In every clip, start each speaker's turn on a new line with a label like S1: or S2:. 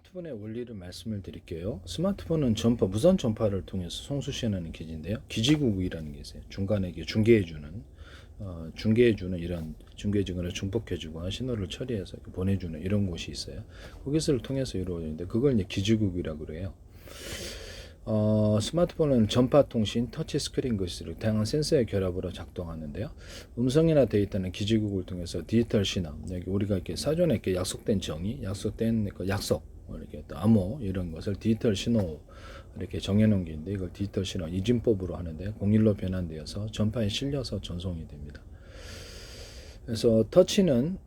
S1: 스마트폰의 원리를 말씀을 드릴게요. 스마트폰은 전파, 무선 전파를 통해서 송수신하는 기지인데요. 기지국이라는 게 있어요. 중간에 이게 중계해주는 이런 중계증을 중폭해주고 신호를 처리해서 보내주는 이런 곳이 있어요. 그것을 통해서 이루어지는데 그걸 이제 기지국이라고 그래요. 스마트폰은 전파 통신, 터치 스크린 글씨를 다양한 센서의 결합으로 작동하는데요. 음성이나 데이터는 기지국을 통해서 디지털 신호, 여기 우리가 이렇게 사전에 이렇게 약속된 정의, 약속된 그 약속, 이렇게 또 암호 이런 것을 디지털 신호 이렇게 정해놓은 게 있는데 이걸 디지털 신호 이진법으로 하는데 공일로 변환되어서 전파에 실려서 전송이 됩니다. 그래서 터치는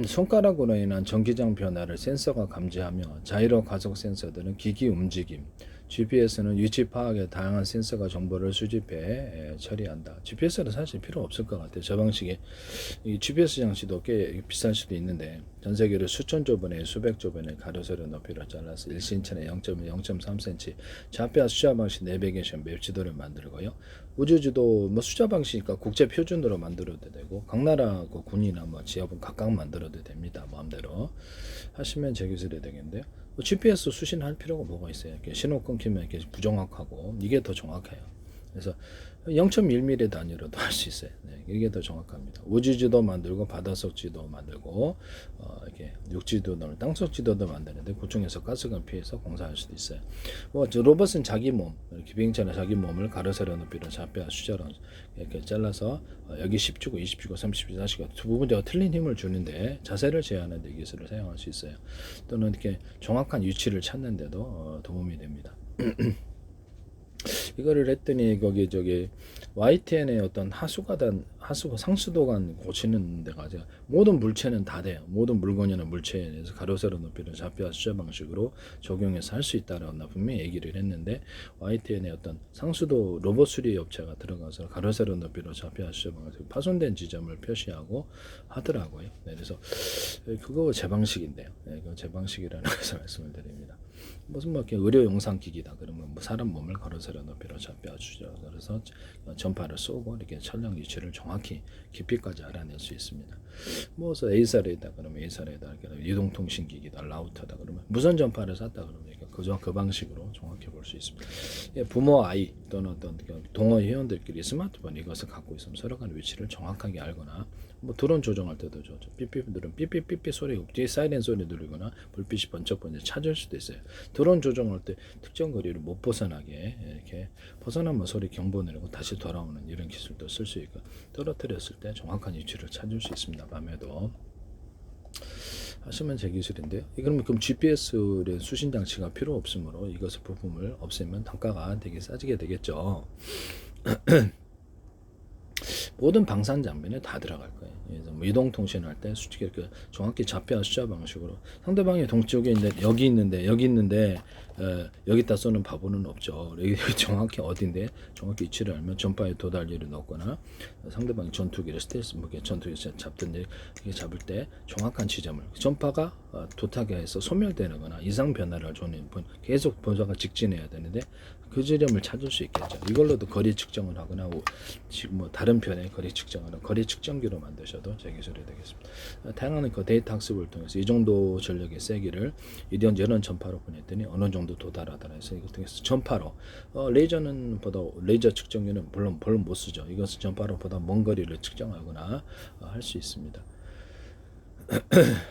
S1: 손가락으로 인한 전기장 변화를 센서가 감지하며 자이로 가속 센서들은 기기 움직임, GPS는 위치 파악에 다양한 센서가 정보를 수집해 처리한다. GPS는 사실 필요 없을 것 같아요. 저 방식에 이 GPS 장치도 꽤 비쌀 수도 있는데 전 세계를 수천 조번에 수백 조번의 가로세로 높이로 잘라서 1cm에 0.3cm 좌표 숫자 방식 400개씩 맵 지도를 만들고요. 우주지도 뭐 숫자 방식이니까 국제 표준으로 만들어도 되고 각 나라 그 군이나 뭐 지역은 각각 만들어도 됩니다. 마음대로 하시면 제 기술이 되겠는데요. GPS 수신할 필요가 뭐가 있어요? 이렇게 신호 끊기면 이렇게 부정확하고 이게 더 정확해요. 그래서 0.1mm 단위로도 할 수 있어요. 네, 이게 더 정확합니다. 우주지도 만들고 바닷속 지도 만들고 이렇게 육지도도 땅속 지도도 만드는데 그 중에서 가스가 피해서 공사할 수도 있어요. 저 로봇은 자기 몸, 기비행체는 자기 몸을 가로세로 높이로 좌표 수저로 이렇게 잘라서 여기 10주고 20주고 30주고 40주고 두 부분적으로 틀린 힘을 주는데 자세를 제어하는 데 기술을 사용할 수 있어요. 또는 이렇게 정확한 위치를 찾는데도 도움이 됩니다. 이거를 했더니 거기 YTN의 어떤 상수도관 고치는 데가 모든 물체는 다 돼요. 모든 물건이나 물체에 대해서 가로세로 높이를 좌표와 숫자 방식으로 적용해서 할 수 있다라고 분명히 얘기를 했는데 YTN의 어떤 상수도 로봇 수리 업체가 들어가서 가로세로 높이로 좌표와 숫자 방식 파손된 지점을 표시하고 하더라고요. 네, 그래서 그거 제 방식인데요. 네, 그거 제 방식이라는 것을 말씀을 드립니다. 무슨 뭐 이렇게 의료 영상 기기다 그러면 뭐 사람 몸을 가로세로 높이로 잡혀주죠. 그래서 전파를 쏘고 이렇게 촬영 위치를 정확히 깊이까지 알아낼 수 있습니다. 뭐서 A사례다 그러면 A사례다 이동통신 기기다 라우터다 그러면 무선 전파를 쐈다 그러면 그 방식으로 정확히 볼 수 있습니다. 예, 부모 아이 또는 어떤 동호 회원들끼리 스마트폰 이것을 갖고 있으면 서로 간 위치를 정확하게 알거나 뭐 드론 조정할 때도 좋죠. 삐삐들은 삐삐삐삐 소리 뒤에 사이렌 소리 들리거나 불빛이 번쩍번쩍 찾을 수도 있어요. 드론 조정할 때 특정 거리를 못 벗어나게 이렇게 벗어나면 소리 경보 내리고 다시 돌아오는 이런 기술도 쓸 수 있고 떨어뜨렸을 때 정확한 위치를 찾을 수 있습니다. 밤에도 하시면 제 기술인데요. 그럼 GPS의 수신 장치가 필요 없으므로 이것의 부품을 없애면 단가가 되게 싸지게 되겠죠. 모든 방산 장비는 다 들어갈 거예요. 그래서 뭐 이동 통신할 때 솔직히 정확히 좌표 숫자 방식으로 상대방이 동쪽에 있는데 여기 있는데 여기다 쏘는 바보는 없죠. 여기 정확히 어딘데 정확히 위치를 알면 전파에 도달리를 넣거나 상대방이 전투기를 스텔스 무게 전투기 잡든지 잡을 때 정확한 지점을 전파가 도탁해서 소멸되거나 이상 변화를 주는 계속 번호가 직진해야 되는데 그 지점을 찾을 수 있겠죠. 이걸로도 거리 측정을 하거나 뭐 다른 편의 거리 측정하는 거리 측정기로 만드셔도 제 기술이 되겠습니다. 다양한 그 데이터 학습을 통해서 이 정도 전력의 세기를 이런 전파로 보냈더니 어느 정도 도달하더라 해서 이걸 통해서 전파로 레이저는 보다 레이저 측정기는 물론 못 쓰죠. 이것은 전파로 보다 먼 거리를 측정하거나 할 수 있습니다.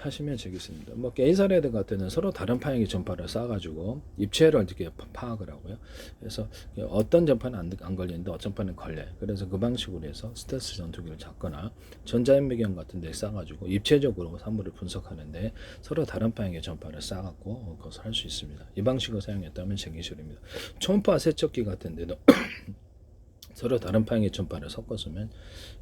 S1: 하시면 되겠습니다. 뭐 A사례들 같은 경우는 서로 다른 방향의 전파를 쏴가지고 입체를 이렇게 파악을 하고요. 그래서 어떤 전파는 안 걸리는데 어떤 전파는 걸려요. 그래서 그 방식으로 해서 스텔스 전투기를 잡거나 전자현미경 같은 데 쏴가지고 입체적으로 사물을 분석하는데 서로 다른 방향의 전파를 쏴갖고 그것을 할 수 있습니다. 이 방식을 사용했다면 제 기술입니다. 초음파 세척기 같은 데도 서로 다른 방향의 전파를 섞었으면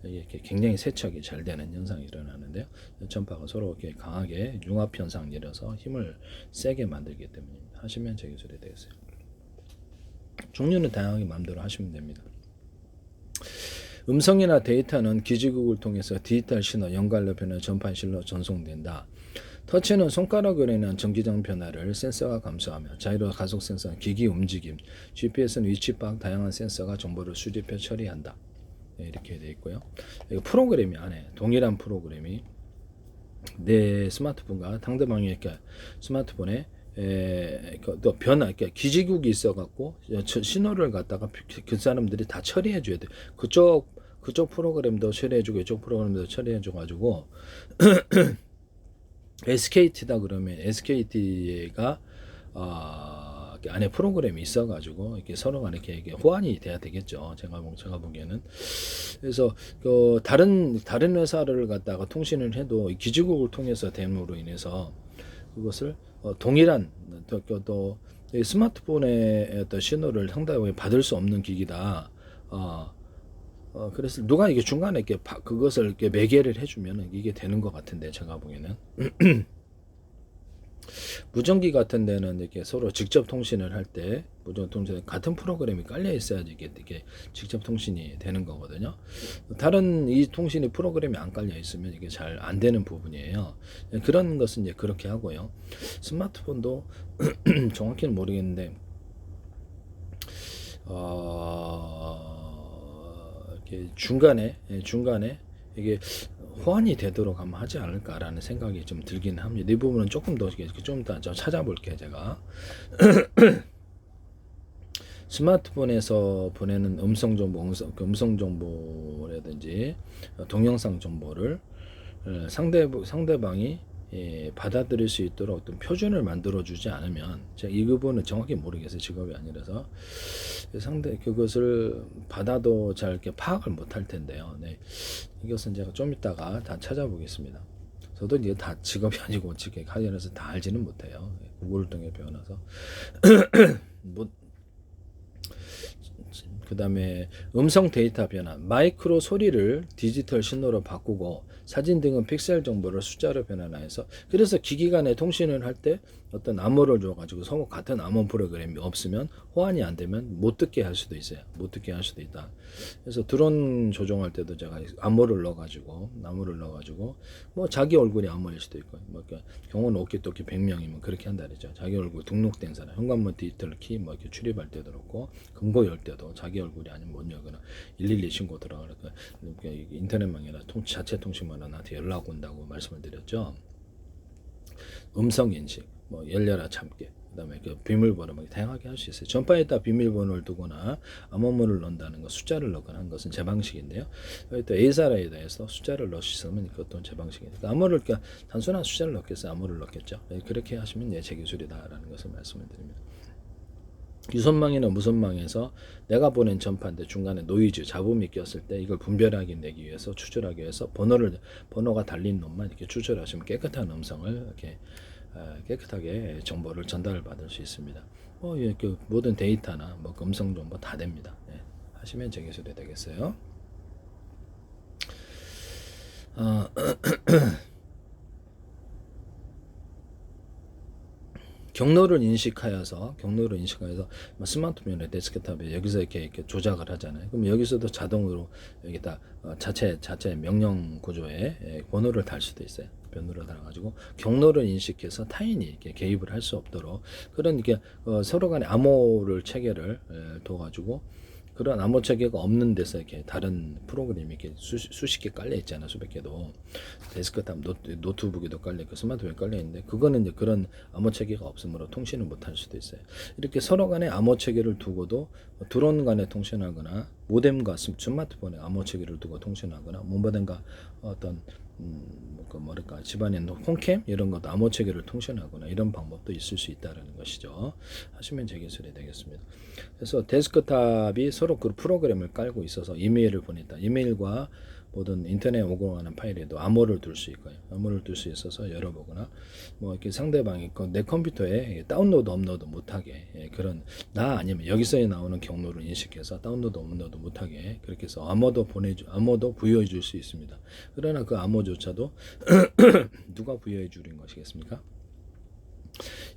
S1: 이렇게 굉장히 세척이 잘 되는 현상이 일어나는데요. 전파가 서로 이렇게 강하게 융합 현상이 일어서 힘을 세게 만들기 때문입니다. 하시면 제 기술이 되겠어요. 종류는 다양하게 마음대로 하시면 됩니다. 음성이나 데이터는 기지국을 통해서 디지털 신호, 연관료 변화, 전파실로 전송된다. 터치는 손가락으로 인한 전기장 변화를 센서가 감소하며 자이로 가속 센서는 기기 움직임, GPS는 위치 파악 다양한 센서가 정보를 수집해 처리한다. 네, 이렇게 되어 있고요. 프로그램이 안에 동일한 프로그램이 내 스마트폰과 상대방의 스마트폰에 또 변화, 그러니까 기지국이 있어갖고 신호를 갖다가 그 사람들이 다 처리해줘야 돼. 그쪽 프로그램도 처리해주고 이쪽 프로그램도 처리해줘가지고 SKT다 그러면 SKT가 안에 프로그램이 있어가지고 이렇게 서로 간에 이렇게 호환이 돼야 되겠죠. 제가 보기에는. 그래서 그 다른 회사를 갖다가 통신을 해도 기지국을 통해서 됨으로 인해서 그것을 동일한 또 스마트폰의 어떤 신호를 상당히 받을 수 없는 기기다. 그래서 누가 이게 중간에 이렇게 그것을 이렇게 매개를 해주면 이게 되는 것 같은데 제가 보기에는. 무전기 같은 데는 이렇게 서로 직접 통신을 할 때 무전 통신 같은 프로그램이 깔려 있어야지 이게 직접 통신이 되는 거거든요. 다른 이 통신이 프로그램이 안 깔려 있으면 이게 잘 안 되는 부분이에요. 그런 것은 이제 그렇게 하고요. 스마트폰도 정확히는 모르겠는데 이렇게 중간에 이게 호환이 되도록 한번 하지 않을까라는 생각이 좀 들긴 합니다. 이 부분은 조금 더 찾아볼게요. 제가 스마트폰에서 보내는 음성 정보라든지 동영상 정보를 상대방이 받아들일 수 있도록 어떤 표준을 만들어주지 않으면 제가 이 부분은 정확히 모르겠어요. 직업이 아니라서 그것을 받아도 잘 이렇게 파악을 못할 텐데요. 네. 이것은 제가 좀 이따가 다 찾아보겠습니다. 저도 이게 다 직업이 아니고 직계 관련해서 다 알지는 못해요. 구글 등에 배워놔서 그 다음에 음성 데이터 변환, 마이크로 소리를 디지털 신호로 바꾸고 사진 등은 픽셀 정보를 숫자로 변환해서 그래서 기기 간에 통신을 할 때 어떤 암호를 줘가지고 서로 같은 암호 프로그램이 없으면 호환이 안 되면 못 듣게 할 수도 있어요. 못 듣게 할 수도 있다. 그래서 드론 조종할 때도 제가 암호를 넣어가지고 뭐 자기 얼굴이 암호일 수도 있고 뭐 경호는 오키토키 100명이면 그렇게 한다 그랬죠. 자기 얼굴 등록된 사람 현관문 디지털 키 뭐 이렇게 출입할 때도 그렇고 금고 열 때도 자기 얼굴이 아니면 못 열거나 112 신고 들어가니까 인터넷망이나 자체 통신망이나 나한테 연락 온다고 말씀을 드렸죠. 음성 인식, 뭐 열려라 참게, 그다음에 그 비밀번호 막 다양하게 할 수 있어요. 전파에다 비밀번호를 두거나 암호문을 넣는다는 거, 숫자를 넣거나 하는 것은 제 방식인데요. 또 A사라에 대해서 숫자를 넣을 수 있으면 그것도 제 방식이니까 암호를 그러니까 단순한 숫자를 넣겠어요. 암호를 넣겠죠. 그렇게 하시면 제 기술이다라는 것을 말씀을 드립니다. 유선망이나 무선망에서 내가 보낸 전파인데 중간에 노이즈, 잡음이 꼈을 때 이걸 분별하게 내기 위해서 추출하기 위해서 번호가 달린 놈만 이렇게 추출하시면 깨끗한 음성을 이렇게 깨끗하게 정보를 전달을 받을 수 있습니다. 그 모든 데이터나 뭐 음성 정보 다 됩니다. 네, 하시면 제 기술이 되겠어요. 경로를 인식하여서 스마트폰이나 데스크탑에 여기서 이렇게 조작을 하잖아요. 그럼 여기서도 자동으로 여기다 자체 명령 구조에 번호를 달 수도 있어요. 번호를 달아가지고 경로를 인식해서 타인이 이렇게 개입을 할 수 없도록 그런 이렇게 서로 간에 암호를 체계를 둬가지고 그런 암호 체계가 없는 데서 이렇게 다른 프로그램이 이렇게 수십 개 깔려 있잖아, 수백 개도. 데스크탑 노트북에도 깔려 있고 스마트폰에 깔려 있는데 그거는 이제 그런 암호 체계가 없으므로 통신을 못 할 수도 있어요. 이렇게 서로 간에 암호 체계를 두고도 드론 간에 통신하거나 모뎀과 스마트폰에 암호 체계를 두고 통신하거나 모모뎀과 어떤 집안에 있는 홈캠 이런 것도 암호 체계를 통신하거나 이런 방법도 있을 수 있다라는 것이죠. 하시면 제 기술이 되겠습니다. 그래서 데스크탑이 서로 그 프로그램을 깔고 있어서 이메일을 보냈다. 이메일과 모든 인터넷 오공하는 파일에도 암호를 둘 수 있고요. 암호를 둘 수 있어서 열어보거나 뭐 이렇게 상대방이 내 컴퓨터에 다운로드 업로드 못하게 그런 나 아니면 여기서 나오는 경로를 인식해서 다운로드 업로드 못하게 그렇게 해서 암호도 부여해 줄 수 있습니다. 그러나 그 암호조차도 누가 부여해 주는 것이겠습니까?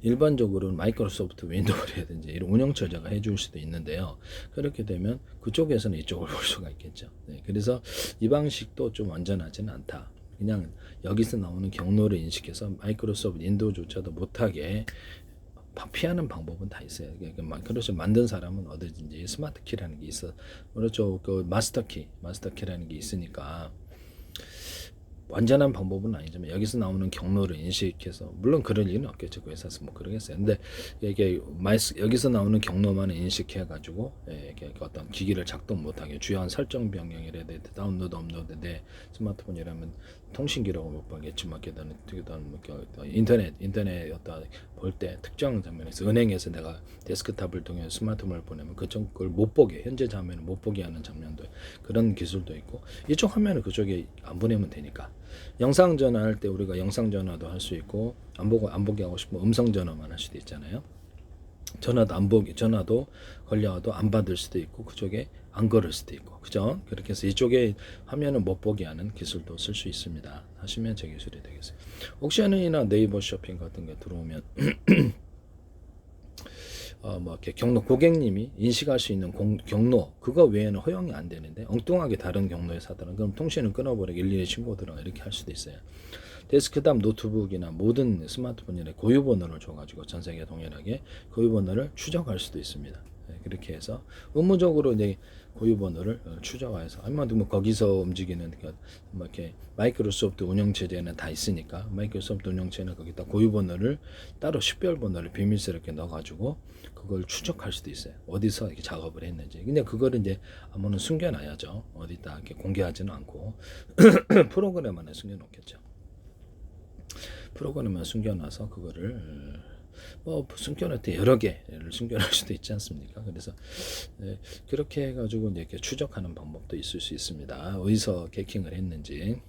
S1: 일반적으로는 마이크로소프트 윈도우라든지 이런 운영처자가 해줄 수도 있는데요. 그렇게 되면 그쪽에서는 이쪽을 볼 수가 있겠죠. 네, 그래서 이 방식도 좀 안전하지는 않다. 그냥 여기서 나오는 경로를 인식해서 마이크로소프트 윈도우조차도 못하게 피하는 방법은 다 있어요. 마이크로소프트 만든 사람은 어디든지 스마트 키라는 게 있어. 그렇죠. 그 마스터 키라는 게 있으니까 완전한 방법은 아니지만 여기서 나오는 경로를 인식해서 물론 그럴 일은 없겠죠. 그 회사에서 뭐 그러겠어요. 근데 이게 여기서 나오는 경로만 인식해 가지고 이게 어떤 기기를 작동 못하게 주요한 설정 변경이라든지 다운로드 업로드 내 스마트폰이라면 통신 기록을 못 보겠지만 인터넷 어떤 볼 때 특정 장면에서 은행에서 내가 데스크탑을 통해 스마트폰을 보내면 그걸 못 보게 현재 장면을 못 보게 하는 장면도 그런 기술도 있고 이쪽 화면을 그쪽에 안 보내면 되니까 영상 전화할 때 우리가 영상 전화도 할 수 있고 안 보게 하고 싶으면 음성 전화만 할 수도 있잖아요. 전화도 걸려와도 안 받을 수도 있고 그쪽에 안 걸을 수도 있고 그죠? 그렇게 해서 이쪽에 화면을 못 보게 하는 기술도 쓸 수 있습니다. 하시면 제 기술이 되겠어요. 옥션이나 네이버 쇼핑 같은 게 들어오면 뭐 이렇게 고객님이 인식할 수 있는 경로 그거 외에는 허용이 안 되는데 엉뚱하게 다른 경로에 사더라 그럼 통신을 끊어버리고 일일이 신고들어가 이렇게 할 수도 있어요. 데스크탑 노트북이나 모든 스마트폰에 고유 번호를 줘가지고 전 세계 동일하게 고유 번호를 추적할 수도 있습니다. 그렇게 해서 의무적으로 이제 고유 번호를 추적해서 아무래도 뭐 거기서 움직이는 그러니까 뭐 이렇게 마이크로소프트 운영 체제는 다 있으니까 마이크로소프트 운영 체제는 거기다 고유 번호를 따로 식별 번호를 비밀스럽게 넣어가지고 그걸 추적할 수도 있어요. 어디서 이렇게 작업을 했는지. 근데 그거를 이제 아무는 숨겨놔야죠. 어디다 이렇게 공개하지는 않고 프로그램 안에 숨겨놓겠죠. 프로그램만 숨겨놔서 그거를 뭐 숨겨놓을 때 여러 개를 숨겨놓을 수도 있지 않습니까? 그래서 그렇게 해가지고 이렇게 추적하는 방법도 있을 수 있습니다. 어디서 해킹을 했는지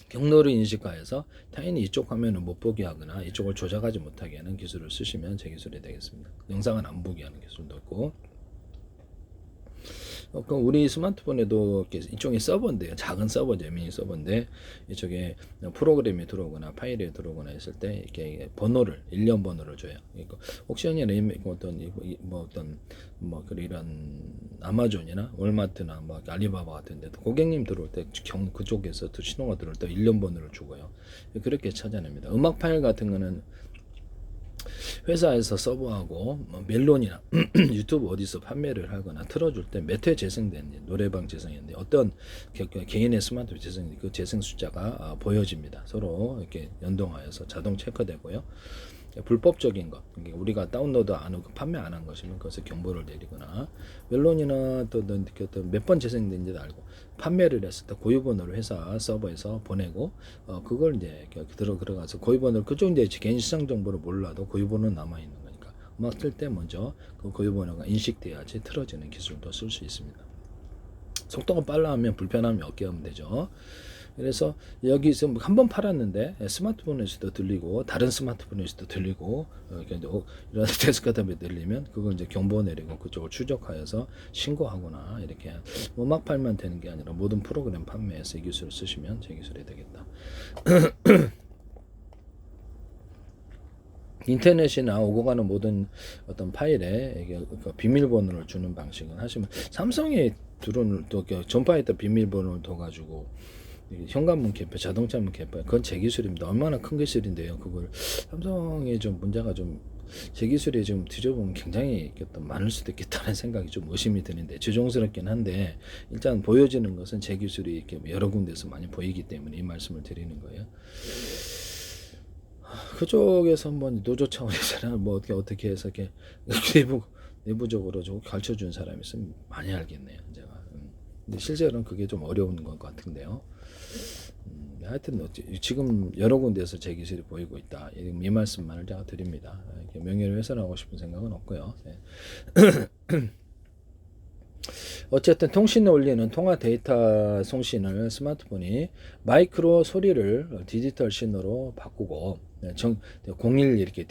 S1: 경로를 인식하여서 타인이 이쪽 화면을 못 보게 하거나 이쪽을 조작하지 못하게 하는 기술을 쓰시면 제 기술이 되겠습니다. 영상은 안 보게 하는 기술도 있고 그럼 우리 스마트폰에도 이쪽에 서버인데요. 작은 서버죠. 미니 서버인데 이쪽에 프로그램이 들어오거나 파일이 들어오거나 했을 때 이렇게 번호를 일련 번호를 줘요. 그러니까 옥션이나 이런 아마존이나 월마트나 뭐 알리바바 같은 데도 고객님 들어올 때 그쪽에서 신호가 들어올 때 일련 번호를 주고요. 그렇게 찾아냅니다. 음악 파일 같은 거는 회사에서 서버하고 멜론이나 유튜브 어디서 판매를 하거나 틀어줄 때 몇 회 재생됐는지 노래방 재생했는데 어떤 개인의 스마트폰 재생 그 재생 숫자가 보여집니다. 서로 이렇게 연동하여서 자동 체크되고요. 불법적인 것, 우리가 다운로드 안 하고 판매 안 한 것이면 그것에 경보를 내리거나 멜론이나 또 몇 번 재생된지도 알고 판매를 했을 때 고유번호를 회사 서버에서 보내고 그걸 이제 들어가서 고유번호를 그쪽 이제 개인 시장 정보를 몰라도 고유번호는 남아 있는 거니까 음악 틀 때 먼저 그 고유번호가 인식돼야지 틀어지는 기술도 쓸 수 있습니다. 속도가 빨라하면 불편함이 없게 하면 되죠. 그래서 여기서 한번 팔았는데 스마트폰에서도 들리고 다른 스마트폰에서도 들리고 이런 데스크탑에 들리면 그걸 이제 경보 내리고 그쪽을 추적하여서 신고하거나 이렇게 음악 팔면 되는 게 아니라 모든 프로그램 판매에서 이 기술을 쓰시면 제 기술이 되겠다. 인터넷이나 오고 가는 모든 어떤 파일에 이게 비밀번호를 주는 방식은 하시면 삼성의 드론을 또 전파했던 비밀번호를 둬가지고 현관문 개폐, 자동차문 개폐, 그건 제 기술입니다. 얼마나 큰 기술인데요. 그걸 삼성의 좀 문제가 좀 제 기술이 좀 뒤져보면 굉장히 많을 수도 있겠다는 생각이 좀 의심이 드는데 죄송스럽긴 한데 일단 보여지는 것은 제 기술이 이렇게 여러 군데서 많이 보이기 때문에 이 말씀을 드리는 거예요. 그쪽에서 한번 노조 차원에서나 뭐 어떻게 해서 이렇게 내부적으로 좀 가르쳐 준 사람이 있으면 많이 알겠네요. 제가. 근데 실제로는 그게 좀 어려운 것 같은데요. 하여튼 지금 여러 군데에서 제 기술이 보이고 있다. 이 말씀만을 제가 드립니다. 명예를 훼손하고 싶은 생각은 없고요. 네. 어쨌든 통신에 올리는 통화 데이터 송신을 스마트폰이 마이크로 소리를 디지털 신호로 바꾸고 01 이렇게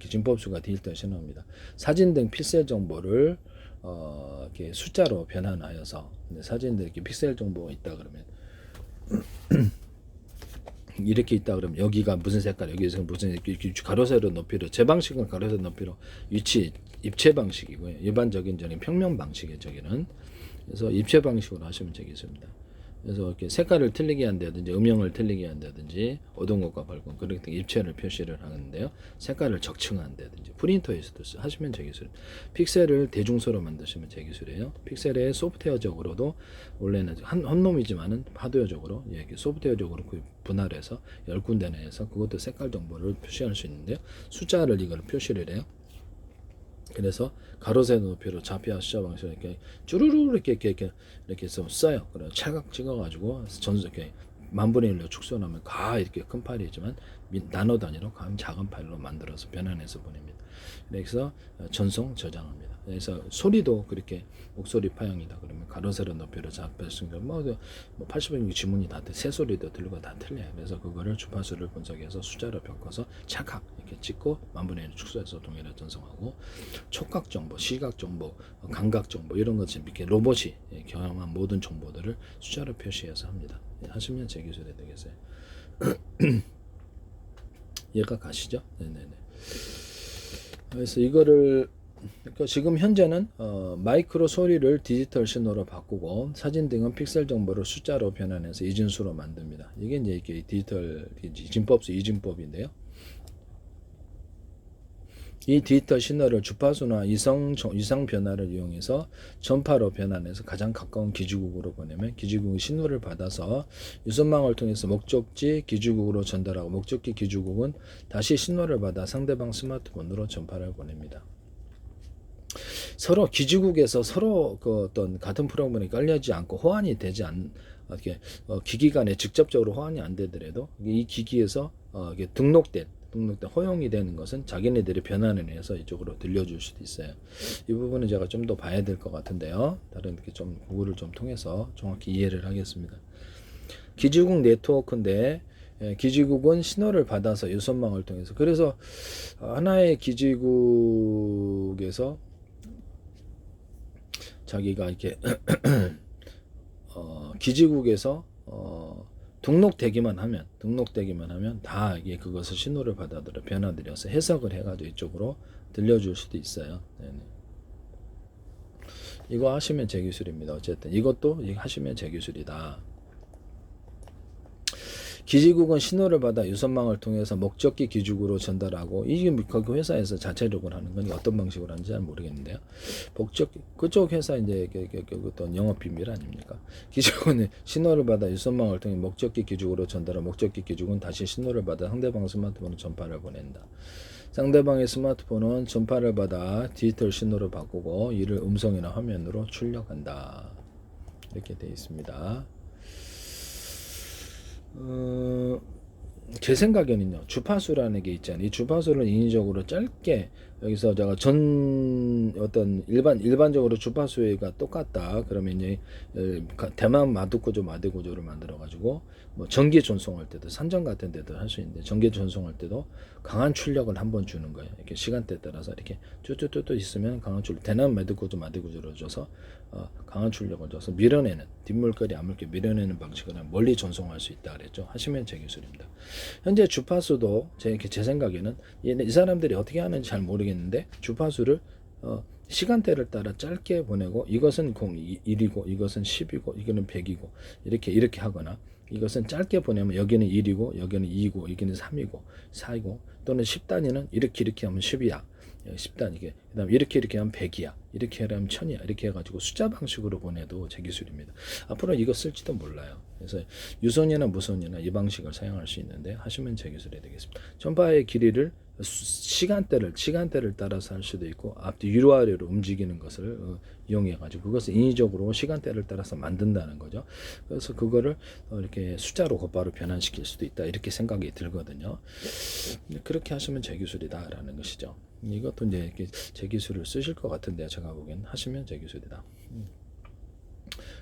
S1: 진법수가 디지털 신호입니다. 사진 등 픽셀 정보를 이렇게 숫자로 변환하여서 사진들 이렇게 픽셀 정보가 있다 그러면 이렇게 있다 그러면 여기가 무슨 색깔 여기서 무슨 가로 세로 높이로 제 방식은 가로 세로 높이로 위치 입체 방식이고요. 일반적인 저는 평면 방식의 저기는 그래서 입체 방식으로 하시면 되겠습니다. 그래서 이렇게 색깔을 틀리게 한다든지 음영을 틀리게 한다든지 어두운 것과 밝은 것 그렇게 입체를 표시를 하는데요. 색깔을 적층한다든지 프린터에서도 하시면 제 기술. 픽셀을 대중소로 만드시면 제 기술이에요. 픽셀의 소프트웨어적으로도 원래는 한 놈이지만은 하드웨어적으로 이렇게 소프트웨어적으로 그 분할해서 10군데 내에서 그것도 색깔 정보를 표시할 수 있는데요. 숫자를 이걸 표시를 해요. 그래서 가로 세로 높이로 좌표와 숫자 방식으로 이렇게 쭈루루 이렇게 해서 써요. 그래서 찰각 찍어가지고 전수 이렇게 만분의 1로 축소하면 이렇게 큰 파일이지만 나노 단위로 작은 파일로 만들어서 변환해서 보냅니다. 그래서 전송 저장합니다. 그래서 소리도 그렇게 목소리 파형이다 그러면 가로 세로 높이로 좌표했으니까 뭐 80인 지문이 다 새소리도 들리고 다 틀려요. 그래서 그거를 주파수를 분석해서 숫자로 바꿔서 찰칵 이렇게 찍고 만분의 1 축소해서 동일하게 전송하고 촉각 정보, 시각 정보, 감각 정보 이런 것을 이렇게 로봇이 경험한 모든 정보들을 숫자로 표시해서 합니다. 하시면 제 기술이 되겠어요. 이해가 가시죠? 네네네. 그래서 이거를 그러니까 지금 현재는 마이크로 소리를 디지털 신호로 바꾸고 사진 등은 픽셀 정보를 숫자로 변환해서 이진수로 만듭니다. 이게 이제 이렇게 디지털 진법수 이진법인데요. 이 디지털 신호를 주파수나 이성 변화를 이용해서 전파로 변환해서 가장 가까운 기지국으로 보내면 기지국의 신호를 받아서 유선망을 통해서 목적지 기지국으로 전달하고 목적지 기지국은 다시 신호를 받아 상대방 스마트폰으로 전파를 보냅니다. 서로 기지국에서 서로 그 어떤 같은 프로그램이 깔려지 않고 호환이 되지 이렇게 기기 간에 직접적으로 호환이 안 되더라도 이 기기에서 이게 등록된 허용이 되는 것은 자기네들이 변환을 해서 이쪽으로 들려줄 수도 있어요. 이 부분은 제가 좀 더 봐야 될 것 같은데요. 다른 이렇게 좀 구글을 좀 통해서 정확히 이해를 하겠습니다. 기지국 네트워크인데 기지국은 신호를 받아서 유선망을 통해서 그래서 하나의 기지국에서 자기가 이렇게 기지국에서 등록되기만 하면 다 이게 그것을 신호를 받아들여 변화들여서 해석을 해가지고 이쪽으로 들려줄 수도 있어요. 네네. 이거 하시면 제 기술입니다. 어쨌든 이것도 하시면 제 기술이다. 기지국은 신호를 받아 유선망을 통해서 목적지 기지국으로 전달하고 이게 그 회사에서 자체적으로 하는 건 어떤 방식으로 하는지 잘 모르겠는데요. 그쪽 회사 이제 어떤 영업 비밀 아닙니까? 기지국은 신호를 받아 유선망을 통해 목적지 기지국으로 전달하고 목적지 기지국은 다시 신호를 받아 상대방 스마트폰으로 전파를 보낸다. 상대방의 스마트폰은 전파를 받아 디지털 신호로 바꾸고 이를 음성이나 화면으로 출력한다. 이렇게 되어 있습니다. 제 생각에는요 주파수라는 게 있잖아요. 이 주파수를 인위적으로 짧게 여기서 제가 어떤 일반적으로 주파수가 똑같다 그러면 이제 대만 마두구조 마대구조를 만들어 가지고 뭐 전기 전송할 때도 산정 같은 데도 할 수 있는데 전기 전송할 때도 강한 출력을 한번 주는 거예요. 이렇게 시간대에 따라서 이렇게 뚜뚜뚜뚜 있으면 강한 출력 대남 마두구조 마대구조를 줘서 강한 출력을 줘서 밀어내는 뒷물거리 앞물거리 밀어내는 방식으로 멀리 전송할 수 있다 그랬죠. 하시면 제 기술입니다. 현재 주파수도 제 생각에는 이 사람들이 어떻게 하는지 잘 모르겠는데 주파수를 시간대를 따라 짧게 보내고 이것은 1이고 이것은 10이고 이거는 100이고 이렇게 하거나 이것은 짧게 보내면 여기는 1이고 여기는 2이고 여기는 3이고 4이고 또는 10단위는 이렇게 하면 10이야. 10단 이게 그다음 이렇게 하면 100이야. 이렇게 하면 1000이야. 이렇게 해가지고 숫자 방식으로 보내도 제 기술입니다. 앞으로 이거 쓸지도 몰라요. 그래서 유선이나 무선이나 이 방식을 사용할 수 있는데 하시면 제 기술이 되겠습니다. 전파의 길이를 시간대를 따라서 할 수도 있고 앞뒤 위로 아래로 움직이는 것을 이용해 가지고 그것을 인위적으로 시간대를 따라서 만든다는 거죠. 그래서 그거를 이렇게 숫자로 곧바로 변환시킬 수도 있다 이렇게 생각이 들거든요. 그렇게 하시면 제 기술이다라는 것이죠. 이것도 이제 제 기술을 쓰실 것 같은데요. 제가 보기엔 하시면 제 기술이다.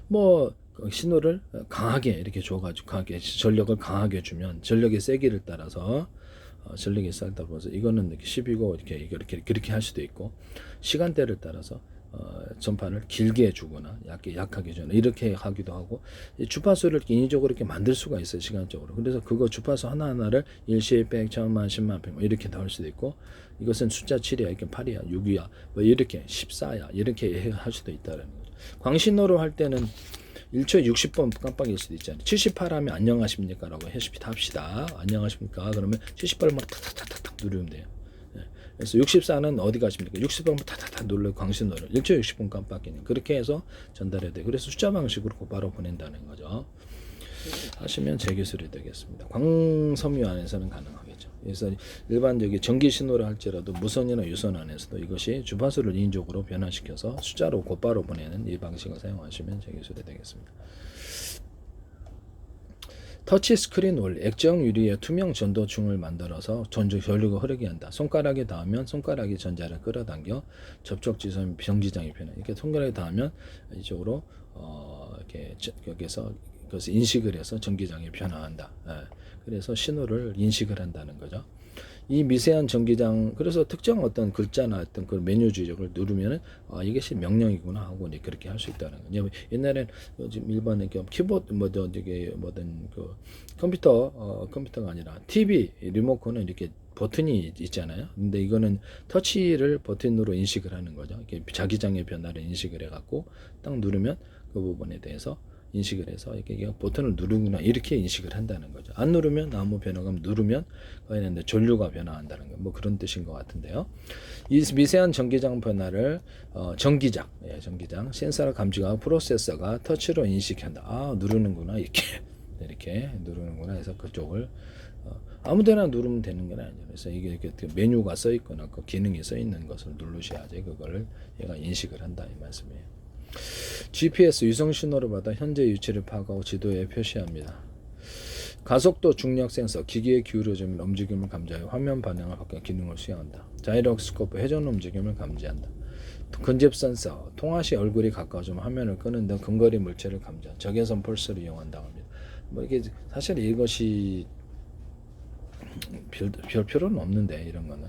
S1: 뭐 신호를 강하게 이렇게 줘가지고 강하게 전력을 강하게 주면 전력의 세기를 따라서 전력이 쌓다 보면서 이거는 이렇게 10이고 이렇게 할 수도 있고 시간대를 따라서 전파를 길게 해주거나 약하게 주거나 이렇게 하기도 하고 주파수를 인위적으로 이렇게 만들 수가 있어요. 시간적으로. 그래서 그거 주파수 하나하나를 1시 100, 1000만, 10만, 100만 이렇게 나올 수도 있고 이것은 숫자 7이야, 이렇게 8이야, 6이야, 뭐 이렇게 14야 이렇게 할 수도 있다는 거죠. 광신호로 할 때는 1초에 60번 깜빡일 수도 있잖아요. 78 하면 안녕하십니까 라고 합시다. 안녕하십니까 그러면 78번 탁탁탁탁 누르면 돼요. 그래서 64는 어디 가십니까? 60번 탁탁탁 눌러 광신호를 1초에 60번 깜빡이는 그렇게 해서 전달해야 돼요. 그래서 숫자 방식으로 곧바로 보낸다는 거죠. 하시면 제 기술이 되겠습니다. 광섬유 안에서는 가능하겠죠. 그래서 일반적인 전기 신호를 할지라도 무선이나 유선 안에서도 이것이 주파수를 인적으로 변화시켜서 숫자로 곧바로 보내는 이 방식을 사용하시면 제 기술이 되겠습니다. 터치 스크린 원리, 액정 유리에 투명 전도충을 만들어서 전류가 흐르게 한다. 손가락에 닿으면 손가락이 전자를 끌어당겨 접촉 지점 전기장이 변해. 이렇게 손가락에 닿으면 이쪽으로 이렇게 여기서 그것을 인식을 해서 전기장이 변화한다. 그래서 신호를 인식을 한다는 거죠. 이 미세한 전기장, 그래서 특정 어떤 글자나 어떤 그 메뉴 주적을 누르면은 이것이 명령이구나 하고 이제 그렇게 할 수 있다는 거죠. 옛날엔 지금 일반의 키보드 뭐든 그 컴퓨터가 아니라 TV 리모컨은 이렇게 버튼이 있잖아요. 근데 이거는 터치를 버튼으로 인식을 하는 거죠. 이렇게 자기장의 변화를 인식을 해갖고 딱 누르면 그 부분에 대해서 인식을 해서 이렇게 버튼을 누르구나 이렇게 인식을 한다는 거죠. 안 누르면 아무 변화가 없으면 누르면 거기는 전류가 변화한다는 거, 뭐 그런 뜻인 것 같은데요. 이 미세한 전기장 변화를 전기장 센서를 감지하고 프로세서가 터치로 인식한다. 누르는구나 이렇게 누르는구나 해서 그쪽을 아무데나 누르면 되는 건 아니죠. 그래서 이게 이렇게 메뉴가 써 있거나 그 기능이 써 있는 것을 누르셔야지 그거를 얘가 인식을 한다 이 말씀이에요. GPS 위성 신호를 받아 현재 위치를 파악하고 지도에 표시합니다. 가속도 중력 센서, 기기의 기울어짐을 움직임을 감지하여 화면 반응을 바꾸는 기능을 수행한다. 자이로스코프 회전 움직임을 감지한다. 근접 센서, 통화 시 얼굴이 가까워지면 화면을 끄는 등 근거리 물체를 감지한다. 적외선 펄스를 이용한다고 합니다. 뭐 이게 사실 이것이 별 필요는 없는데 이런 거는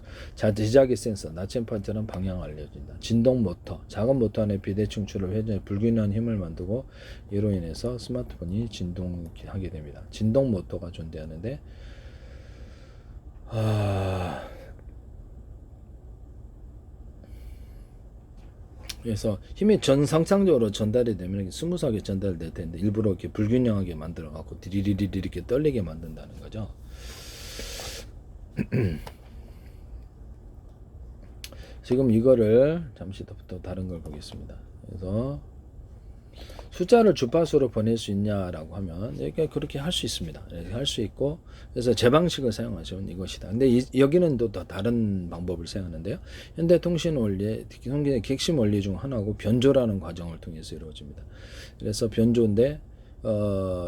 S1: 지자기 센서, 나침반처럼 방향을 알려준다. 진동 모터, 작은 모터 안에 비대칭출을 회전해 불균형한 힘을 만들고 이로 인해서 스마트폰이 진동하게 됩니다. 진동 모터가 존재하는데 그래서 힘이 정상적으로 전달이 되면 스무스하게 전달될 텐데 일부러 이렇게 불균형하게 만들어 갖고 디리리리 이렇게 떨리게 만든다는 거죠. 지금 이거를 잠시 더 다른 걸 보겠습니다. 그래서 숫자를 주파수로 보낼 수 있냐라고 하면 이렇게 그렇게 할 수 있습니다. 이렇게 할 수 있고 그래서 제 방식을 사용하시면 이것이다. 근데 여기는 또 다른 방법을 사용하는데요. 현대통신 원리의 핵심 원리 중 하나고 변조라는 과정을 통해서 이루어집니다. 그래서 변조인데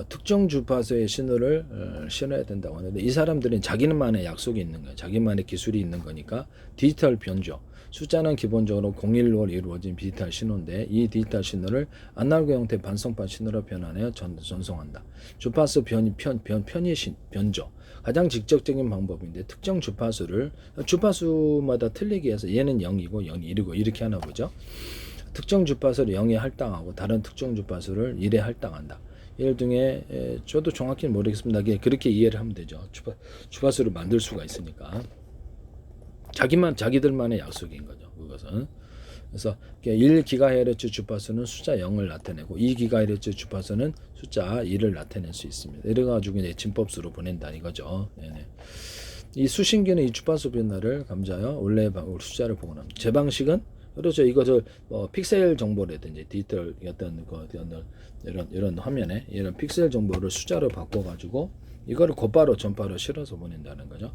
S1: 특정 주파수의 신호를 실어야 된다고 하는데 이 사람들은 자기만의 약속이 있는 거예요. 자기만의 기술이 있는 거니까 디지털 변조. 숫자는 기본적으로 015로 이루어진 디지털 신호인데 이 디지털 신호를 아날로그 형태 반송판 신호로 변환하여 전송한다. 주파수 변조. 가장 직접적인 방법인데 특정 주파수마다 틀리게 해서 얘는 0이고 0이 1이고 이렇게 하나 보죠. 특정 주파수를 0에 할당하고 다른 특정 주파수를 1에 할당한다. 예를 중에 저도 정확히 모르겠습니다. 그렇게 이해를 하면 되죠. 주파수를 만들 수가 있으니까 자기들만의 약속인 거죠. 그것은 그래서 1GHz 주파수는 숫자 0을 나타내고 2GHz 주파수는 숫자 1을 나타낼 수 있습니다. 이래가지고 이제 진법수로 보낸다 이거죠. 네네. 이 수신기는 이 주파수 변화를 감지하여 원래 숫자를 복원합니다. 제 방식은 그렇죠. 이것을 픽셀 정보라든지 디지털 어떤 이런 화면에 이런 픽셀 정보를 숫자로 바꿔가지고 이거를 곧바로 전파로 실어서 보낸다는 거죠.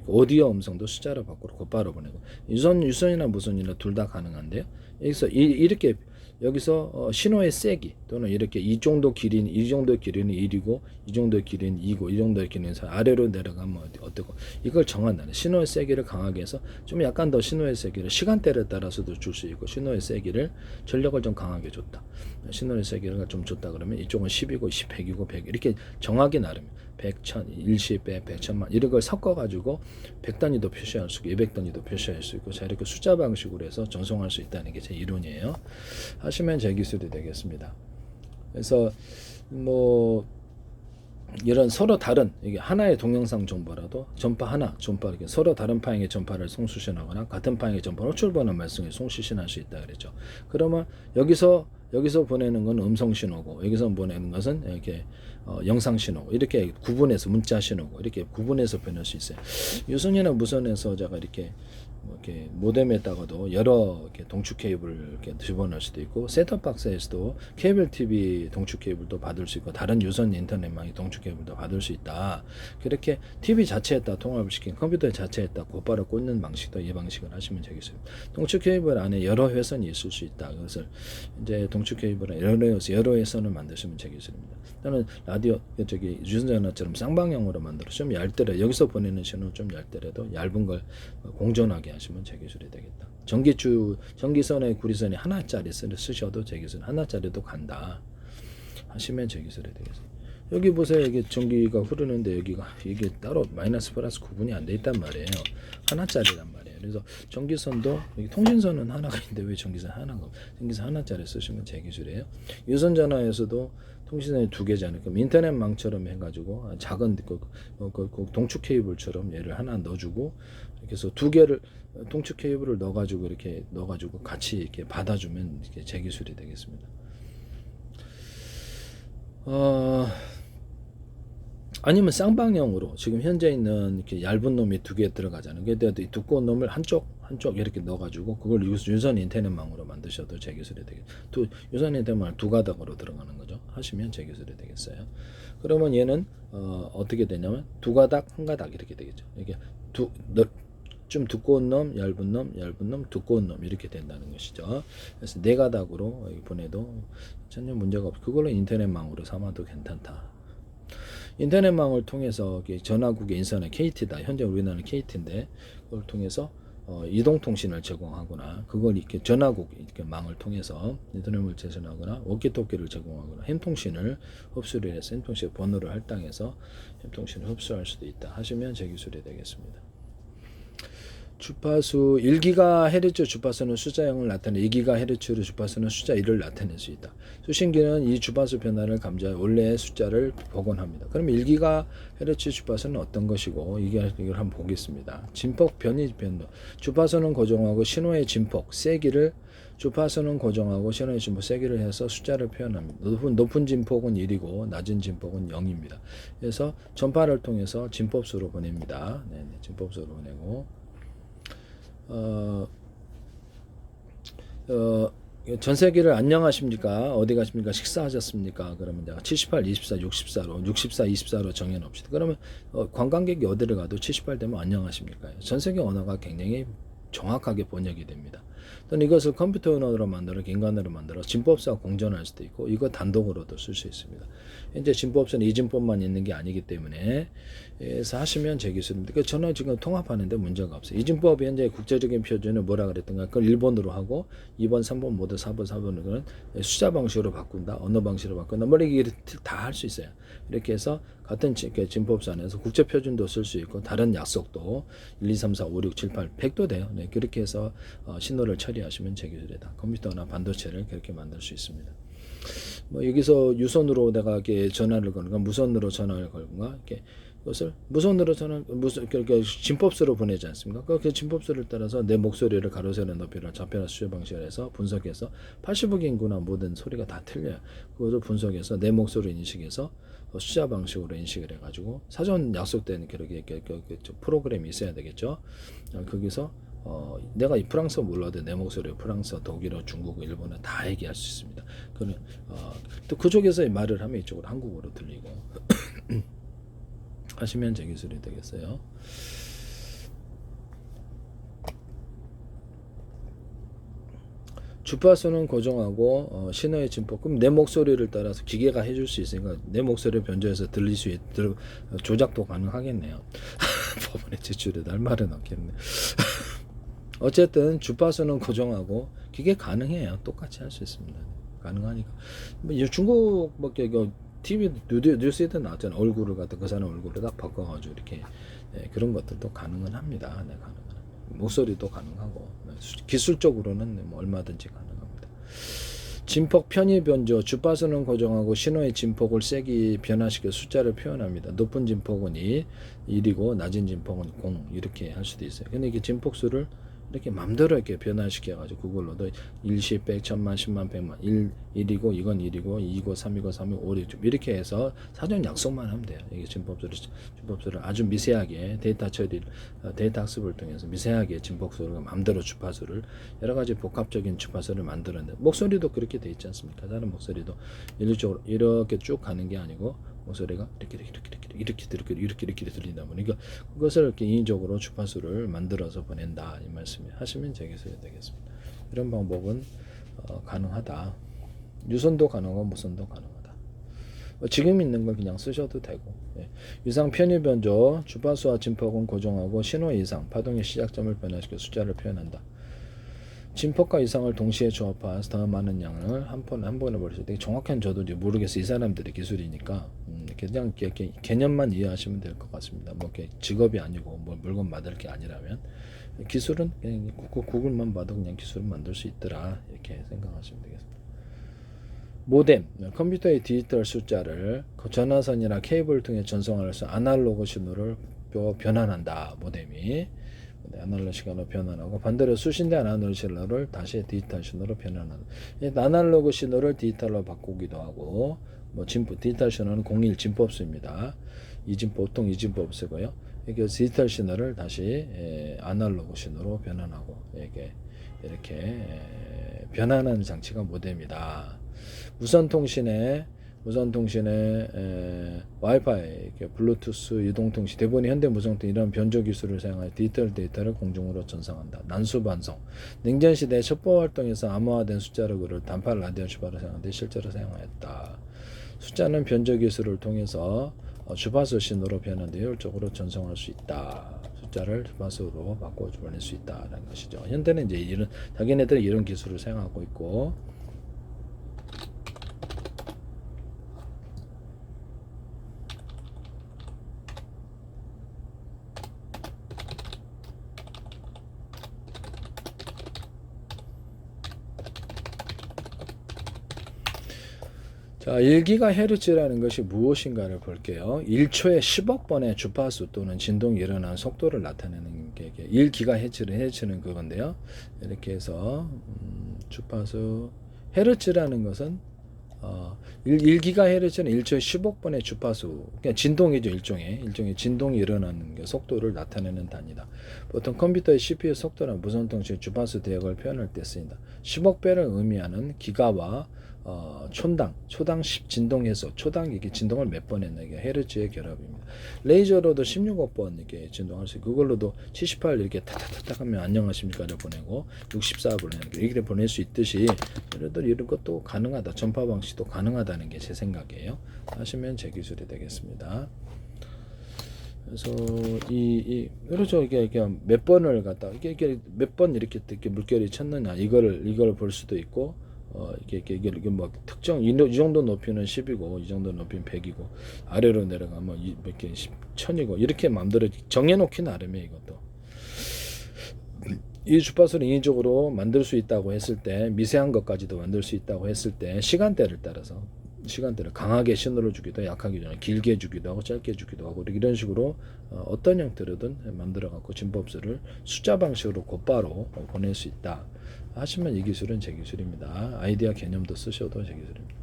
S1: 오디오 음성도 숫자로 바꾸고 곧바로 보내고 유선이나 무선이나 둘 다 가능한데요. 여기서 이렇게 여기서 신호의 세기 또는 이렇게 이 정도 길이는 1이고 이 정도 길이는 2고 이 정도의 길이는 4 아래로 내려가면 어떻고 이걸 정한다는 신호의 세기를 강하게 해서 좀 약간 더 신호의 세기를 시간대에 따라서도 줄 수 있고 신호의 세기를 전력을 좀 강하게 줬다. 신호의 세기를 좀 줬다 그러면 이쪽은 10이고 10, 100이고 100 이렇게 정하게 나름 100, 1000, 일시배, 100, 1000만 이런 걸 섞어가지고 100단위도 표시할 수 있고 200단위도 표시할 수 있고 자 이렇게 숫자 방식으로 해서 전송할 수 있다는 게 제 이론이에요. 하시면 제 기술이 되겠습니다. 그래서 뭐 이런 서로 다른 이게 하나의 동영상 정보라도 전파 하나 전파 이렇게 서로 다른 파행의 전파를 송수신하거나 같은 파행의 전파를 호출번호 말씀에 송수신할 수 있다 그랬죠. 그러면 여기서 보내는 건 음성 신호고 여기서 보내는 것은 이렇게 영상 신호 이렇게 구분해서 문자 신호고 이렇게 구분해서 보낼 수 있어요. 유선이나 무선에서 제가 이렇게 모뎀에다가도 여러 이렇게 동축 케이블을 이렇게 집어넣을 수도 있고 셋톱 박스에서도 케이블 TV 동축 케이블도 받을 수 있고 다른 유선 인터넷망의 동축 케이블도 받을 수 있다. 그렇게 TV 자체에다 통합을 시킨 컴퓨터 자체에다 곧바로 꽂는 방식도 이 방식을 하시면 되겠습니다. 동축 케이블 안에 여러 회선이 있을 수 있다. 그것을 이제 동축 케이블에 여러 회선을 만드시면 되겠습니다. 또는 라디오 유선 전화처럼 쌍방향으로 만들어 좀 얇더라도 여기서 보내는 신호 좀 얇더라도 얇은 걸 공존하게 하시면 제기술이 되겠다. 전기선의 구리선이 하나짜리 쓰셔도 제기술 하나짜리도 간다 하시면 제기술이 되겠습니다. 여기 보세요. 이게 전기가 흐르는데 여기가 이게 따로 마이너스 플러스 구분이 안 돼 있단 말이에요. 하나짜리란 말이에요. 그래서 전기선도 여기 통신선은 하나가 있는데 왜 전기선 하나가 전기선 하나짜리 쓰시면 제기술이에요. 유선 전화에서도 통신선이 두 개잖아요. 그럼 인터넷망처럼 해가지고 작은 그 동축 케이블처럼 얘를 하나 넣어주고 이렇게 해서 두 개를 동축 케이블을 넣어가지고 같이 이렇게 받아주면 이렇게 제기술이 되겠습니다. 아니면 쌍방향으로 지금 현재 있는 이렇게 얇은 놈이 두 개 들어가잖아요. 그런데 이 두꺼운 놈을 한쪽 이렇게 넣어가지고 그걸 유선 인터넷망으로 만드셔도 제기술이 되겠어요. 유선 인터넷망 두 가닥으로 들어가는 거죠. 하시면 제기술이 되겠어요. 그러면 얘는 어떻게 되냐면 두 가닥 한 가닥 이렇게 되겠죠. 이게 좀 두꺼운 놈, 얇은 놈, 두꺼운 놈 이렇게 된다는 것이죠. 그래서 네 가닥으로 보내도 전혀 문제가 없고 그걸로 인터넷망으로 삼아도 괜찮다. 인터넷망을 통해서 전화국의 인터넷 KT다. 현재 우리나라는 KT인데 그걸 통해서 이동통신을 제공하거나 그걸 이렇게 전화국 이렇게 망을 통해서 인터넷을 제공하거나 워키토키를 제공하거나 햄통신을 흡수를 해서 햄통신 번호를 할당해서 햄통신을 흡수할 수도 있다 하시면 제기술이 되겠습니다. 주파수 1GHz 주파수는 숫자 0을 나타내 2GHz 주파수는 숫자 1을 나타낼 수 있다. 수신기는 이 주파수 변화를 감지하여 원래의 숫자를 복원합니다. 그럼 1GHz 주파수는 어떤 것이고 이걸 한번 보겠습니다. 진폭 변이 변도 주파수는 고정하고 신호의 진폭 세기를 주파수는 고정하고 신호의 진폭 세기를 해서 숫자를 표현합니다. 높은 진폭은 1이고 낮은 진폭은 0입니다. 그래서 전파를 통해서 진폭수로 보냅니다. 진폭수로 보내고 전 세계를 안녕하십니까? 어디 가십니까? 식사하셨습니까? 그러면 내가 78, 24, 64로 64, 24로 정해놓읍시다. 그러면 관광객이 어디를 가도 78 되면 안녕하십니까? 전 세계 언어가 굉장히 정확하게 번역이 됩니다. 또는 이것을 컴퓨터 언어로 만들어 인간어로 만들어 진법사와 공존할 수도 있고 이거 단독으로도 쓸 수 있습니다. 현재 진법사는 이진법만 있는 게 아니기 때문에 그래서 하시면 제기술입니다. 저는 지금 통합하는데 문제가 없어요. 이진법이 현재 국제적인 표준을 뭐라 그랬던가 그걸 1번으로 하고 2번, 3번 모두 4번, 4번은 숫자 방식으로 바꾼다. 언어 방식으로 바꾼다. 뭐 이게 다 할 수 있어요. 이렇게 해서 같은 진법사 안에서 국제 표준도 쓸 수 있고 다른 약속도 1, 2, 3, 4, 5, 6, 7, 8, 100도 돼요. 네, 그렇게 해서 신호를 처리하시면 제기술이다. 컴퓨터나 반도체를 그렇게 만들 수 있습니다. 뭐 여기서 유선으로 내가 이렇게 전화를 거는가 무선으로 전화를 걸건가 이렇게 이것을 무선으로 그러니까 진법수로 보내지 않습니까? 그 진법수를 따라서 내 목소리를 가로세로 높이를 좌표나 수조 방식을 해서 분석해서 80억 인구나 모든 소리가 다 틀려요. 그것을 분석해서 내 목소리를 인식해서 숫자 방식으로 인식을 해가지고 사전 약속된 그렇게 프로그램이 있어야 되겠죠. 거기서 내가 이 프랑스어 몰라도 내 목소리로 프랑스어, 독일어, 중국어, 일본어 다 얘기할 수 있습니다. 그는 또 그쪽에서 말을 하면 이쪽으로 한국어로 들리고 하시면 제기술이 되겠어요. 주파수는 고정하고 신호의 진폭. 그럼 내 목소리를 따라서 기계가 해줄 수 있으니까 내 목소리를 변조해서 들릴 수 있도록 조작도 가능하겠네요. 법원에 제출해도 할 말은 없겠네. 어쨌든 주파수는 고정하고 기계 가능해요. 똑같이 할 수 있습니다. 가능하니까. 뭐 중국 밖에 TV 뉴스에도 나왔잖아요. 얼굴을 갖다 그 사람 얼굴을 딱 바꿔가지고 이렇게 그런 것들도 가능은 합니다. 네, 가능은. 목소리도 가능하고 기술적으로는 뭐 얼마든지 가능합니다. 진폭 편의 변조, 주파수는 고정하고 신호의 진폭을 세기 변화시켜 숫자를 표현합니다. 높은 진폭은 1이고 낮은 진폭은 0 이렇게 할 수도 있어요. 근데 이게 진폭수를 이렇게 맘대로 이렇게 변화시켜가지고 그걸로도 1, 10, 100, 1000만, 10만, 100만 1이고 이건 1이고 2이고 3이고 3이고 5이고 이렇게 해서 사전 약속만 하면 돼요. 이게 진폭수를 아주 미세하게 데이터 처리, 데이터 학습을 통해서 미세하게 진폭수를 맘대로 주파수를 여러 가지 복합적인 주파수를 만들었는데 목소리도 그렇게 돼 있지 않습니까? 다른 목소리도 일률적으로 이렇게 쭉 가는 게 아니고 목소리가 이렇게 들린다 보니까 그것을 이렇게 인위적으로 주파수를 만들어서 보낸다 이 말씀을 하시면 되겠어야 되겠습니다. 이런 방법은 가능하다. 유선도 가능하고 무선도 가능하다. 지금 있는 걸 그냥 쓰셔도 되고 유상 편의 변조 주파수와 진폭은 고정하고 신호 이상 파동의 시작점을 변화시켜 숫자를 표현한다. 진폭과 이상을 동시에 조합해서 더 많은 양을 한 번에 버리죠. 되게 정확한 저도 이제 모르겠어요. 이 사람들의 기술이니까 그냥 이렇게 개념만 이해하시면 될 것 같습니다. 뭐 이렇게 직업이 아니고 뭐 물건 만들 게 아니라면 기술은 그냥 구글만 봐도 그냥 기술은 만들 수 있더라 이렇게 생각하시면 되겠습니다. 모뎀, 컴퓨터의 디지털 숫자를 전화선이나 케이블을 통해 전송하면서 아날로그 신호를 변환한다. 모뎀이 아날로그 신호로 변환하고 반대로 수신된 아날로그 신호를 다시 디지털 신호로 변환하는. 아날로그 신호를 디지털로 바꾸기도 하고 뭐 디지털 신호는 01 진법수입니다. 보통 이진법 쓰고요. 이게 디지털 신호를 다시 아날로그 신호로 변환하고 이렇게 변환하는 장치가 모뎀이다. 무선통신에 와이파이, 블루투스, 유동통신, 대부분의 현대무선통 이런 변조 기술을 사용하여 디지털 데이터를 공중으로 전송한다. 난수반송, 냉전시대 첩보 활동에서 암호화된 숫자를 그를 단파 라디오 주파를 사용하는데 실제로 사용하였다. 숫자는 변조 기술을 통해서 주파수 신호로 변환되어 효율적으로 전송할 수 있다. 숫자를 주파수로 바꿔 보낼 수 있다라는 것이죠. 현대는 이제 자기네들은 이런 기술을 사용하고 있고. 자, 1GHz라는 것이 무엇인가를 볼게요. 1초에 10억 번의 주파수 또는 진동이 일어나는 속도를 나타내는 게 1GHz는 그건데요. 이렇게 해서 주파수 헤르츠라는 것은 1GHz는 1초에 10억 번의 주파수, 그냥 진동이죠. 일종의 진동이 일어나는 게 속도를 나타내는 단위다. 보통 컴퓨터의 CPU 속도나 무선통신 주파수 대역을 표현할 때 쓰인다. 10억 배를 의미하는 기가와 초당 10 진동해서 초당 이게 진동을 몇 번 했나 이게 헤르츠의 결합입니다. 레이저로도 16억 번 이렇게 진동할 수 있고 그걸로도 78 이렇게 타타타타 하면 안녕하십니까를 보내고 64 보내는 이렇게 보낼 수 있듯이 이런 것도 가능하다. 전파 방식도 가능하다는 게 제 생각이에요. 하시면 제 기술이 되겠습니다. 그래서 그렇죠. 이게 몇 번을 갖다 이게 몇 번 이렇게 물결이 쳤느냐 이걸 볼 수도 있고. 이게 뭐 특정 이 정도 높이는 10이고 이 정도 높이는 100이고 아래로 내려가면 몇 개 1000이고 이렇게 마음대로 정해놓기 나름이에요. 이것도 이 주파수를 인위적으로 만들 수 있다고 했을 때 미세한 것까지도 만들 수 있다고 했을 때 시간대를 따라서 시간대를 강하게 신호를 주기도 약하게 주기도 길게 주기도 하고 짧게 주기도 하고 이런 식으로 어떤 형태로든 만들어 갖고 진법수를 숫자 방식으로 곧바로 보낼 수 있다 하시면 이 기술은 제 기술입니다. 아이디어 개념도 쓰셔도 제 기술입니다.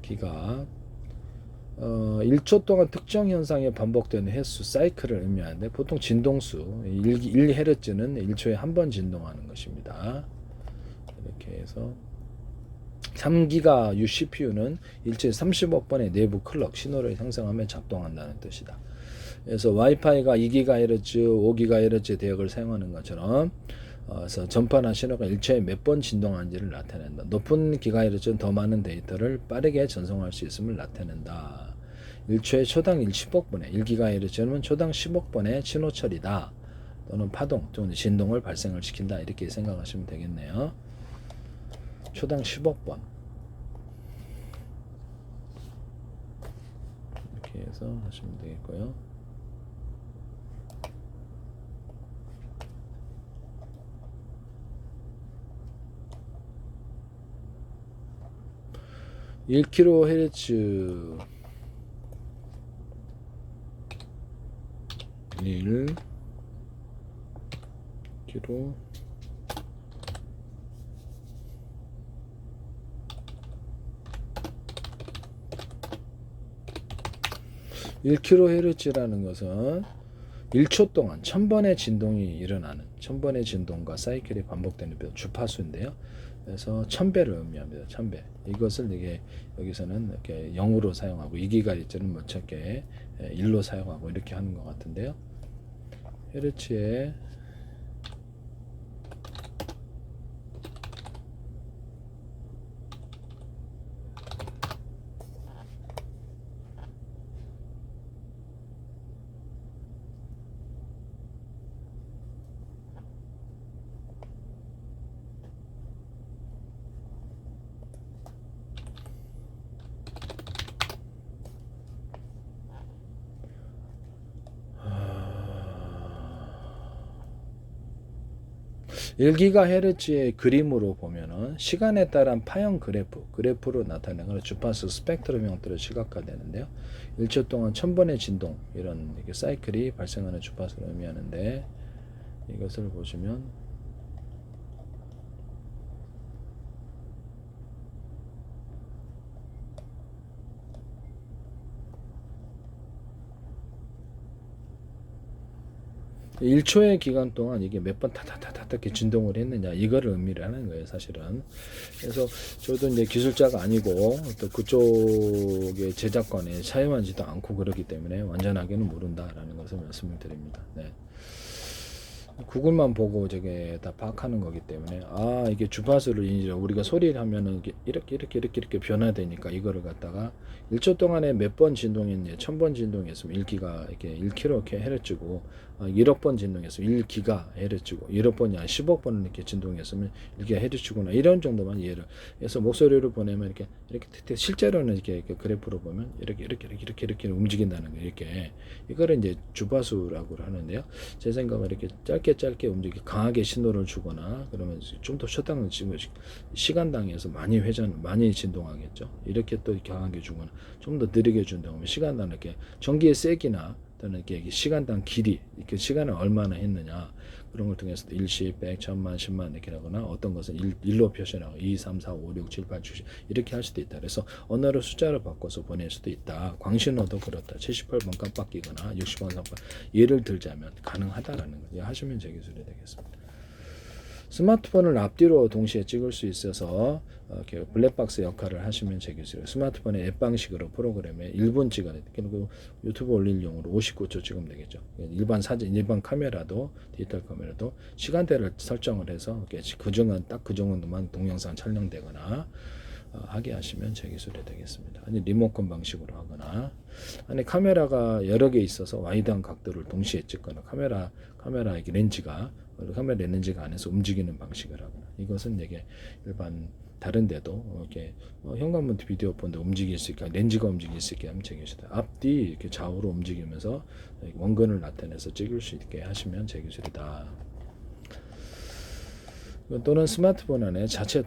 S1: 기가 1초 동안 특정 현상이 반복되는 횟수 사이클을 의미하는데 보통 진동수 1Hz는 1초에 한 번 진동하는 것입니다. 이렇게 해서 3기가 UCPU는 일주일에 30억 번의 내부 클럭 신호를 형성하며 작동한다는 뜻이다. 그래서 와이파이가 2GHz, 5GHz 대역을 사용하는 것처럼 그래서 전파나 신호가 일초에 몇 번 진동하는지를 나타낸다. 높은 기가헤르츠는 더 많은 데이터를 빠르게 전송할 수 있음을 나타낸다. 1초에 초당 10억 번의 1GHz는 초당 10억 번의 신호 처리다. 또는 파동 또는 진동을 발생을 시킨다. 이렇게 생각하시면 되겠네요. 초당 10억 번 이렇게 해서 하시면 되겠고요. 1kHz 1 kilo 1kHz라는 것은 1초 동안 1000번의 진동이 일어나는 1000번의 진동과 사이클이 반복되는 주파수인데요. 그래서 1000배를 의미합니다. 1000배. 이것을 이게 여기서는 이렇게 0으로 사용하고 2GHz는 뭐 적게 1로 사용하고 이렇게 하는 것 같은데요. 헤르츠에 (1GHz의) 그림으로 보면은 시간에 따른 파형 그래프로 나타내는 걸 주파수 스펙트럼 형태로 시각화되는데요. 1초 동안 1000번의 진동 이런 이렇게 사이클이 발생하는 주파수를 의미하는데 이것을 보시면 1초의 기간 동안 이게 몇 번 타타타타 이렇게 진동을 했느냐 이거를 의미를 하는 거예요 사실은. 그래서 저도 이제 기술자가 아니고 또 그쪽의 제작관에 사용하지도 않고 그러기 때문에 완전하게는 모른다라는 것을 말씀을 드립니다. 네. 구글만 보고 저게 다 파악하는 거기 때문에 아 이게 주파수를 이제 우리가 소리를 하면은 이렇게 변화되니까 이거를 갖다가 1초 동안에 몇 번 진동했냐 1000번 진동했으면 1기가 이렇게 1kHz고 1억 번 진동했으면 1GHz고 1억 번이 아니라 10억 번 이렇게 진동했으면 1GHz구나 이런 정도만 이해를 해서 목소리를 보내면 이렇게 실제로는 이렇게 그래프로 보면 이렇게 움직인다는 거 이렇게 이거를 이제 주파수라고 하는데요. 제 생각은 이렇게 짧게 움직이 강하게 신호를 주거나 그러면 좀 더 쉬었다는 시간당에서 많이 진동하겠죠. 이렇게 또 강하게 주거나 좀 더 느리게 준다면 시간당 이렇게 전기의 세기나 또는 이렇게 시간당 길이 이렇게 시간을 얼마나 했느냐 그런 걸 통해서 일시, 100, 1000만, 10만 이렇게 하거나 어떤 것은 1로 표시하고 2, 3, 4, 5, 6, 7, 8, 9, 이렇게 할 수도 있다. 그래서 언어를 숫자로 바꿔서 보낼 수도 있다. 광신호도 그렇다. 78번 깜빡이거나 60번 깜빡 예를 들자면 가능하다라는 거 하시면 제 기술이 되겠습니다. 스마트폰을 앞뒤로 동시에 찍을 수 있어서 이렇게 블랙박스 역할을 하시면 제 기술이에요. 스마트폰의 앱 방식으로 프로그램에 1분 찍어야 돼. 그리고 유튜브 올릴용으로 59초 찍으면 되겠죠. 일반 사진, 일반 카메라도 디지털 카메라도 시간대를 설정을 해서 딱 그 정도만 동영상 촬영되거나 하게 하시면 제 기술이 되겠습니다. 아니 리모컨 방식으로 하거나 아니 카메라가 여러 개 있어서 와이드한 각도를 동시에 찍거나 카메라 렌즈가 안에서 움직이는 방식을 하거나 이것은 이게 일반 다른 데도 이렇게 현관문 비디오 본데 움직일 수 있게 렌즈가 움직일 수 있게 하면 제 기술이다. 앞뒤 이렇게 좌우로 움직이면서 원근을 나타내서 찍을 수 있게 하시면 제 기술이다. 또는 스마트폰 안에 자체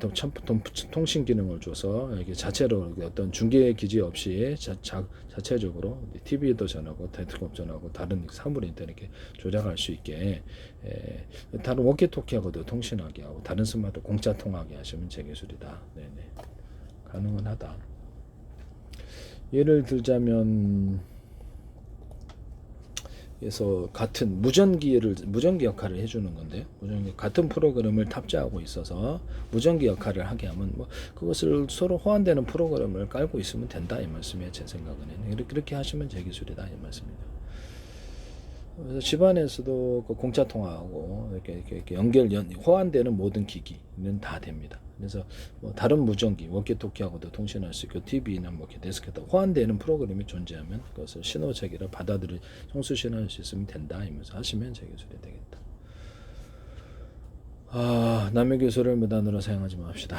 S1: 통신 기능을 줘서 이게 자체로 어떤 중계 기지 없이 자체적으로 TV도 전하고 데스크톱 전하고 다른 사물 인터넷 이렇게 조작할 수 있게 다른 워키토키하고도 통신하게 하고 다른 스마트 공짜 통하게 하시면 제 기술이다. 네네 가능은 하다. 예를 들자면 그래서 같은 무전기 역할을 해주는 건데요. 같은 프로그램을 탑재하고 있어서 무전기 역할을 하게 하면 뭐 그것을 서로 호환되는 프로그램을 깔고 있으면 된다 이 말씀이에요. 제 생각은 그렇게 하시면 제 기술이다 이 말씀입니다. 그래서 집안에서도 그 공차 통화하고 이렇게 호환되는 모든 기기는 다 됩니다. 그래서 뭐 다른 무전기, 워키토키하고도 통신할 수 있고 TV나 뭐 데스크톱 호환되는 프로그램이 존재하면 그것을 신호 체계를 받아들이 송수신할 수 있으면 된다 이면서 하시면 제 기술이 되겠다. 남의 기술을 무단으로 사용하지 맙시다.